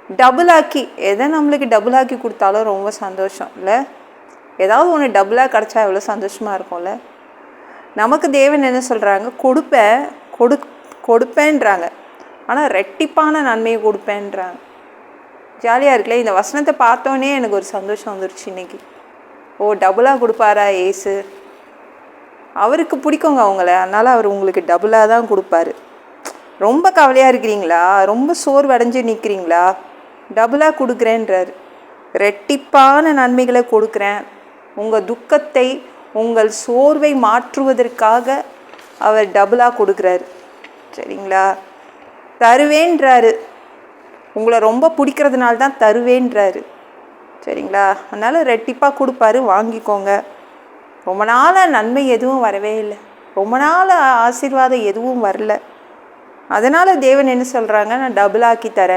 Double ஆக்கி, எதை நம்மளுக்கு டபுள் ஆக்கி கொடுத்தாலும் ரொம்ப சந்தோஷம் இல்லை? ஏதாவது ஒன்று டபுளாக கிடச்சா எவ்வளோ சந்தோஷமாக இருக்கும்ல? நமக்கு தேவன் என்ன சொல்கிறாங்க? கொடுப்பேன்றாங்க, ஆனால் ரெட்டிப்பான நன்மையை கொடுப்பேன்றாங்க. ஜாலியாக இருக்குல்ல? இந்த வசனத்தை பார்த்தோன்னே எனக்கு ஒரு சந்தோஷம் வந்துருச்சு இன்னைக்கு. ஓ, டபுளாக கொடுப்பாரா ஏசு? அவருக்கு பிடிக்குங்க அவங்கள, அதனால் அவர் உங்களுக்கு டபுளாக தான் கொடுப்பாரு. ரொம்ப கவலையாக இருக்கிறீங்களா? ரொம்ப சோர்வடைஞ்சு நிற்கிறீங்களா? டபுளாக கொடுக்குறேன்றார். ரெட்டிப்பான நன்மைகளை கொடுக்குறேன். உங்கள் துக்கத்தை, உங்கள் சோர்வை மாற்றுவதற்காக அவர் டபுளாக கொடுக்குறாரு. சரிங்களா? தருவேன்றாரு. உங்களை ரொம்ப பிடிக்கிறதுனால தான் தருவேன்றாரு. சரிங்களா? அதனால் ரெட்டிப்பாக கொடுப்பாரு, வாங்கிக்கோங்க. ரொம்ப நாளாக நன்மை எதுவும் வரவே இல்லை, ரொம்ப நாள் ஆசீர்வாதம் எதுவும் வரல. அதனால் தேவன் என்ன சொல்கிறாங்க? நான் டபுள் ஆக்கி தரேன்.